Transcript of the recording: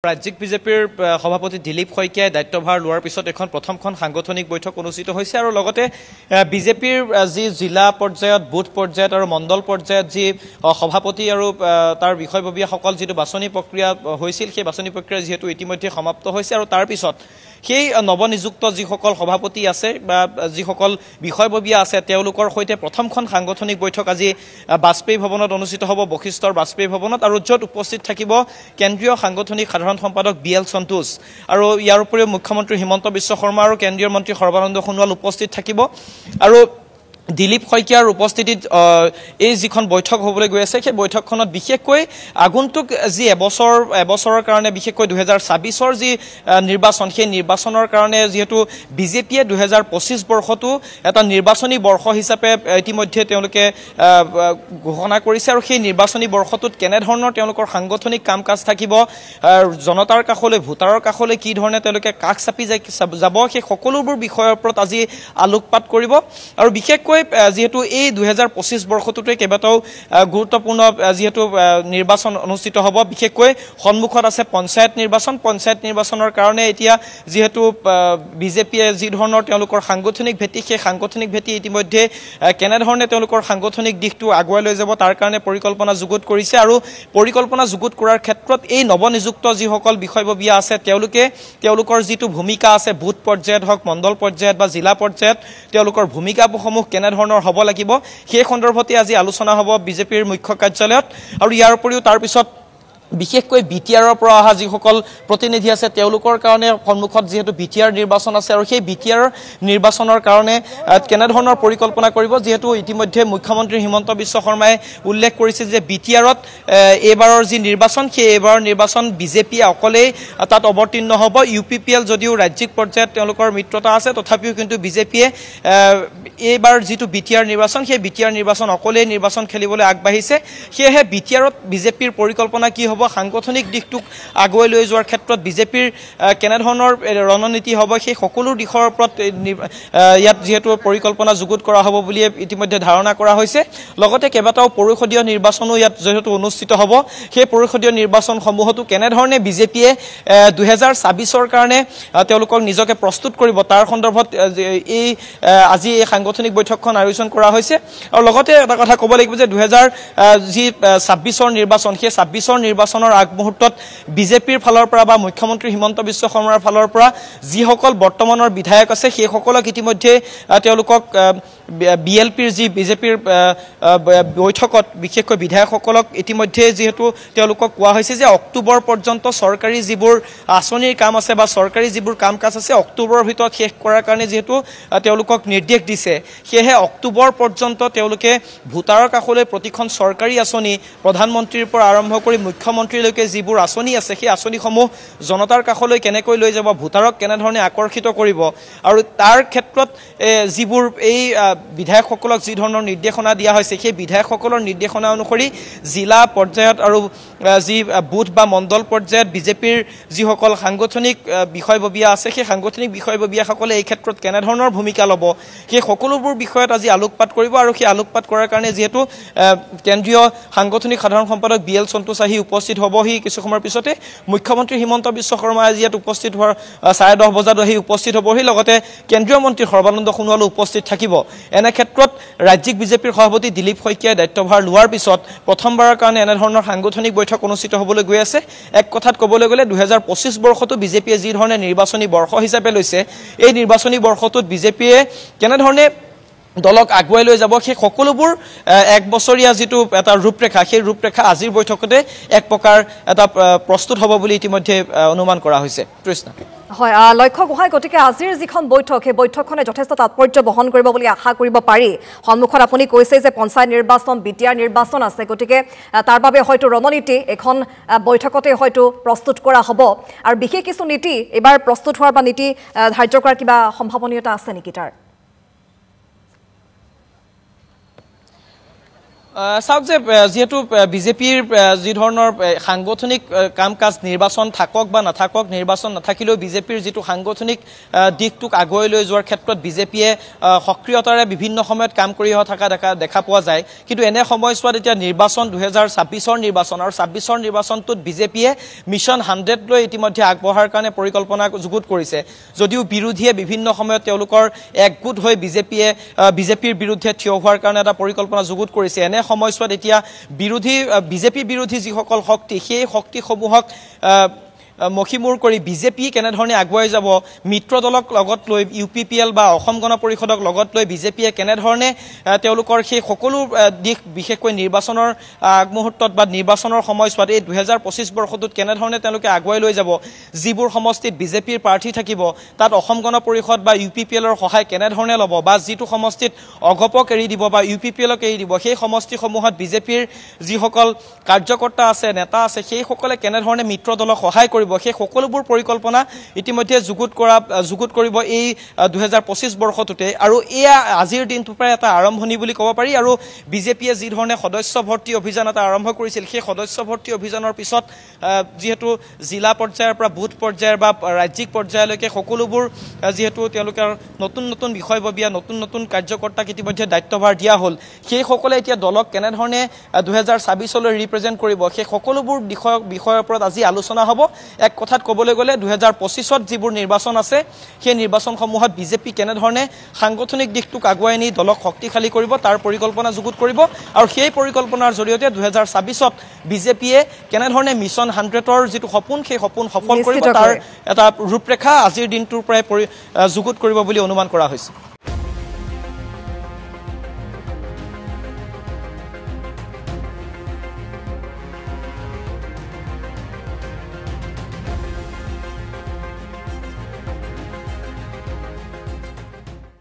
ৰাজ্যিক বিজেপিৰ সভাপতি দিলীপ শইকীয়াই দায়িত্বভাৰ লোৱাৰ পিছত এখন প্ৰথমখন সাংগঠনিক বৈঠক অনুষ্ঠিত হৈছে আৰু লগতে বিজেপিৰ যি জিলা পৰ্যায়ত বুথ পৰ্যায়ত আৰু মণ্ডল পৰ্যায়ত যি সভাপতি আৰু তাৰ বিষয়ববীয়াসকল যিটো বাছনি প্ৰক্ৰিয়া হৈছিল সেই বাছনি প্ৰক্ৰিয়া যেহেতু ইতিমধ্যে সমাপ্ত হৈছে আৰু তাৰ পিছত সেই নৱনিযুক্ত যিসকল সভাপতি আছে বা যিসকল বিষয়ববীয়া আছে তেওঁলোকৰ সৈতে প্ৰথমখন সাংগঠনিক বৈঠক আজি বাজপেয়ী ভৱনত অনুষ্ঠিত হ'ব বশিষ্ঠৰ বাজপেয়ী ভৱনত আৰু য'ত উপস্থিত থাকিব কেন্দ্ৰীয় সাংগঠনিক সাধাৰণ সম্পাদক BL সন্তোষ আৰু ইয়াৰ উপৰিও মুখ্যমন্ত্ৰী হিমন্ত বিশ্ব শৰ্মা আৰু কেন্দ্ৰীয় মন্ত্ৰী সৰ্বানন্দ সোণোৱাল উপস্থিত থাকিব আৰু দিলীপ শইকীয়াৰ উপস্থিতিত এই যিখন বৈঠক হ'বলৈ গৈ আছে সেই বৈঠকখনত বিশেষকৈ আগন্তুক যি এবছৰৰ কাৰণে বিশেষকৈ 2026ৰ যি নিৰ্বাচন সেই নিৰ্বাচনৰ কাৰণে যেহেতু বিজেপিয়ে 2025 বৰ্ষটো এটা নিৰ্বাচনী বৰ্ষ হিচাপে ইতিমধ্যে তেওঁলোকে ঘোষণা কৰিছে আৰু সেই নিৰ্বাচনী বৰ্ষটোত কেনে ধৰণৰ তেওঁলোকৰ সাংগঠনিক কাম কাজ থাকিব জনতাৰ কাষলৈ ভোটাৰৰ কাষলৈ কি ধৰণে তেওঁলোকে কাষ চাপি যাব সেই সকলোবোৰ বিষয়ৰ ওপৰত আজি আলোকপাত কৰিব আৰু বিশেষকৈ যেহেতু এই 2025 বৰ্ষটোতে কেইবাটাও গুৰুত্বপূৰ্ণ যেহেতু নিৰ্বাচন অনুষ্ঠিত হ'ব বিশেষকৈ সন্মুখত আছে পঞ্চায়ত নিৰ্বাচনৰ কাৰণে এতিয়া যেহেতু বিজেপিয়ে যি ধৰণৰ তেওঁলোকৰ সাংগঠনিক ভেটি সেই সাংগঠনিক ভেটি ইতিমধ্যে কেনে ধৰণে তেওঁলোকৰ সাংগঠনিক দিশটো আগুৱাই লৈ যাব তাৰ কাৰণে পৰিকল্পনা যুগুত কৰিছে আৰু পৰিকল্পনা যুগুত কৰাৰ ক্ষেত্ৰত এই নৱনিযুক্ত যিসকল বিষয়ববীয়া আছে তেওঁলোকৰ যিটো ভূমিকা আছে বুথ পৰ্যায়ত হওক মণ্ডল পৰ্যায়ত বা জিলা পৰ্যায়ত তেওঁলোকৰ ভূমিকাসমূহ কেনে ধৰণৰ হ'ব লাগিব সেই সন্দৰ্ভতে আজি আলোচনা হ'ব বিজেপিৰ মুখ্য কাৰ্যালয়ত আৰু ইয়াৰ উপৰিও তাৰ পিছত বিশেষকৈ বিটিআৰৰ পৰা অহা যিসকল প্ৰতিনিধি আছে তেওঁলোকৰ কাৰণে সন্মুখত যেহেতু বিটিআৰ নিৰ্বাচন আছে আৰু সেই বিটিআৰ নিৰ্বাচনৰ কাৰণে কেনে ধৰণৰ পৰিকল্পনা কৰিব যেহেতু ইতিমধ্যে মুখ্যমন্ত্ৰী হিমন্ত বিশ্ব শৰ্মাই উল্লেখ কৰিছে যে বিটিআৰত এইবাৰৰ যি নিৰ্বাচন সেই এইবাৰৰ নিৰ্বাচন বিজেপিয়ে অকলেই তাত অৱতীৰ্ণ হ'ব UPPL যদিও ৰাজ্যিক পৰ্যায়ত তেওঁলোকৰ মিত্ৰতা আছে তথাপিও কিন্তু বিজেপিয়ে এইবাৰ যিটো বিটিআৰ নিৰ্বাচন সেই বিটিআৰ নিৰ্বাচন অকলেই নিৰ্বাচন খেলিবলৈ আগবাঢ়িছে সেয়েহে বিটিআৰত বিজেপিৰ পৰিকল্পনা কি হ'ব সাংগঠনিক দিশটোক আগুৱাই লৈ যোৱাৰ ক্ষেত্ৰত বিজেপিৰ কেনে ধৰণৰ ৰণনীতি হ'ব সেই সকলো দিশৰ ওপৰত ইয়াত যেহেতু পৰিকল্পনা যুগুত কৰা হ'ব বুলি ইতিমধ্যে ধাৰণা কৰা হৈছে লগতে কেইবাটাও পৰিষদীয় নিৰ্বাচনো ইয়াত যেহেতু অনুষ্ঠিত হ'ব সেই পৰিষদীয় নিৰ্বাচনসমূহতো কেনে ধৰণে বিজেপিয়ে 2026ৰ কাৰণে তেওঁলোকক নিজকে প্ৰস্তুত কৰিব তাৰ সন্দৰ্ভত আজি এই সাংগঠনিক বৈঠকখন আয়োজন কৰা হৈছে আৰু লগতে এটা কথা ক'ব লাগিব যে 2026ৰ নিৰ্বাচন সেই 26ৰ নিৰ্বাচনৰ আগমুহূৰ্তত বিজেপিৰ ফালৰ পৰা বা মুখ্যমন্ত্ৰী হিমন্ত বিশ্ব শৰ্মাৰ ফালৰ পৰা যিসকল বৰ্তমানৰ বিধায়ক আছে সেই সকলক ইতিমধ্যে তেওঁলোকক BLPৰ যি বিজেপিৰ বৈঠকত বিশেষকৈ বিধায়কসকলক ইতিমধ্যে যেহেতু তেওঁলোকক কোৱা হৈছে যে অক্টোবৰ পৰ্যন্ত চৰকাৰী যিবোৰ আঁচনিৰ কাম আছে বা চৰকাৰী যিবোৰ কাম কাজ আছে অক্টোবৰৰ ভিতৰত শেষ কৰাৰ কাৰণে যেহেতু তেওঁলোকক নিৰ্দেশ দিছে সেয়েহে অক্টোবৰ পৰ্যন্ত তেওঁলোকে ভোটাৰৰ কাষলৈ প্ৰতিখন চৰকাৰী আঁচনি প্ৰধানমন্ত্ৰীৰ পৰা আৰম্ভ কৰি মুখ্যমন্ত্ৰীলৈকে যিবোৰ আঁচনি আছে সেই আঁচনিসমূহ জনতাৰ কাষলৈ কেনেকৈ লৈ যাব ভোটাৰক কেনেধৰণে আকৰ্ষিত কৰিব আৰু তাৰ ক্ষেত্ৰত যিবোৰ এই বিধায়কসকলক যি ধৰণৰ নিৰ্দেশনা দিয়া হৈছে সেই বিধায়কসকলৰ নিৰ্দেশনা অনুসৰি জিলা পৰ্যায়ত আৰু যি বুথ বা মণ্ডল পৰ্যায়ত বিজেপিৰ যিসকল সাংগঠনিক বিষয়ববীয়া আছে সেই সাংগঠনিক বিষয়ববীয়াসকলে এই ক্ষেত্ৰত কেনেধৰণৰ ভূমিকা ল'ব সেই সকলোবোৰ বিষয়ত আজি আলোকপাত কৰিব আৰু সেই আলোকপাত কৰাৰ কাৰণে যেহেতু কেন্দ্ৰীয় সাংগঠনিক সাধাৰণ সম্পাদক BL সন্তোষ আহি উপস্থিত হ'বহি কিছু সময়ৰ পিছতে মুখ্যমন্ত্ৰী হিমন্ত বিশ্ব শৰ্মা আজি ইয়াত উপস্থিত হোৱাৰ 10:30 বজাত আহি উপস্থিত হ'বহি লগতে কেন্দ্ৰীয় মন্ত্ৰী সৰ্বানন্দ সোণোৱালো উপস্থিত থাকিব এনে ক্ষেত্ৰত ৰাজ্যিক বিজেপিৰ সভাপতি দিলীপ শইকীয়াই দায়িত্বভাৰ লোৱাৰ পিছত প্ৰথমবাৰৰ কাৰণে এনে ধৰণৰ সাংগঠনিক বৈঠক অনুষ্ঠিত হ'বলৈ গৈ আছে এক কথাত ক'বলৈ গ'লে 2025 বৰ্ষটো বিজেপিয়ে যি ধৰণে নিৰ্বাচনী বৰ্ষ হিচাপে লৈছে এই নিৰ্বাচনী বৰ্ষটোত বিজেপিয়ে কেনেধৰণে দলক আগুৱাই লৈ যাব সেই সকলোবোৰ এক বছৰীয়া যিটো এটা ৰূপৰেখা সেই ৰূপৰেখা আজিৰ বৈঠকতে এক প্ৰকাৰ এটা প্ৰস্তুত হ'ব বুলি ইতিমধ্যে অনুমান কৰা হৈছে তৃষ্ণা হয় লক্ষ্য গোহাঁই গতিকে আজিৰ যিখন বৈঠক সেই বৈঠকখনে যথেষ্ট তাৎপৰ্য বহন কৰিব বুলি আশা কৰিব পাৰি সন্মুখত আপুনি কৈছে যে পঞ্চায়ত নিৰ্বাচন বিটিআৰ নিৰ্বাচন আছে গতিকে তাৰ বাবে হয়তো ৰণনীতি এখন বৈঠকতে হয়তো প্ৰস্তুত কৰা হ'ব আৰু বিশেষ কিছু নীতি এবাৰ প্ৰস্তুত হোৱাৰ বা নীতি ধাৰ্য কৰাৰ কিবা সম্ভাৱনীয়তা আছে নেকি তাৰ চাওক যে যেহেতু বিজেপিৰ যি ধৰণৰ সাংগঠনিক কাম কাজ নিৰ্বাচন থাকক বা নাথাকক নিৰ্বাচন নাথাকিলেও বিজেপিৰ যিটো সাংগঠনিক দিশটোক আগুৱাই লৈ যোৱাৰ ক্ষেত্ৰত বিজেপিয়ে সক্ৰিয়তাৰে বিভিন্ন সময়ত কাম কৰি থকা দেখা পোৱা যায় কিন্তু এনে সময়ছোৱাত এতিয়া নিৰ্বাচন 2026ৰ নিৰ্বাচন আৰু 26ৰ নিৰ্বাচনটোত বিজেপিয়ে মিছন 100 লৈ ইতিমধ্যে আগবঢ়াৰ কাৰণে পৰিকল্পনা যুগুত কৰিছে যদিও বিৰোধীয়ে বিভিন্ন সময়ত তেওঁলোকৰ একগোট হৈ বিজেপিৰ বিৰুদ্ধে থিয় হোৱাৰ কাৰণে এটা পৰিকল্পনা যুগুত কৰিছে এনে সময়ছোৱাত এতিয়া বিজেপি বিৰোধী যিসকল শক্তি সেই শক্তিসমূহক মখিমূৰ কৰি বিজেপি কেনেধৰণে আগুৱাই যাব মিত্ৰ দলক লগত লৈ UPPL বা অসম গণ পৰিষদক লগত লৈ বিজেপিয়ে কেনেধৰণে তেওঁলোকৰ সেই সকলো দিশ বিশেষকৈ নিৰ্বাচনৰ আগমুহূৰ্তত বা নিৰ্বাচনৰ সময়ছোৱাত এই 2025 বৰ্ষটোত কেনেধৰণে তেওঁলোকে আগুৱাই লৈ যাব যিবোৰ সমষ্টিত বিজেপিৰ প্ৰাৰ্থী থাকিব তাত অসম গণ পৰিষদ বা UPPLৰ সহায় কেনেধৰণে ল'ব বা যিটো সমষ্টিত অগপক এৰি দিব বা UPPLক এৰি দিব সেই সমষ্টিসমূহত বিজেপিৰ যিসকল কাৰ্যকৰ্তা আছে নেতা আছে সেই সকলে কেনেধৰণে মিত্ৰ দলক সহায় কৰিব সেই সকলোবোৰ পৰিকল্পনা ইতিমধ্যে যুগুত কৰিব এই 2025 বৰ্ষটোতে আৰু এয়া আজিৰ দিনটোৰ পৰা এটা আৰম্ভণি বুলি ক'ব পাৰি আৰু বিজেপিয়ে যি ধৰণে সদস্য ভৰ্তি অভিযান এটা আৰম্ভ কৰিছিল সেই সদস্য ভৰ্তি অভিযানৰ পিছত যেহেতু জিলা পৰ্যায়ৰ পৰা বুথ পৰ্যায়ৰ বা ৰাজ্যিক পৰ্যায়লৈকে সকলোবোৰ যেহেতু তেওঁলোকৰ নতুন বিষয়ববীয়া নতুন কাৰ্যকৰ্তাক ইতিমধ্যে দায়িত্বভাৰ দিয়া হ'ল সেই সকলে এতিয়া দলক কেনেধৰণে 2026 লৈ ৰিপ্ৰেজেন্ট কৰিব সেই সকলোবোৰ বিষয়ৰ ওপৰত আজি আলোচনা হ'ব এক কথাত ক'বলৈ গ'লে 2025ত যিবোৰ নিৰ্বাচন আছে সেই নিৰ্বাচনসমূহত বিজেপি কেনেধৰণে সাংগঠনিক দিশটোক আগুৱাই নি দলক শক্তিশালী কৰিব তাৰ পৰিকল্পনা যুগুত কৰিব আৰু সেই পৰিকল্পনাৰ জৰিয়তে 2026ত বিজেপিয়ে কেনেধৰণে মিছন 100ৰ যিটো সপোন সেই সপোন সফল কৰিব তাৰ এটা ৰূপৰেখা আজিৰ দিনটোৰ পৰাই যুগুত কৰিব বুলি অনুমান কৰা হৈছে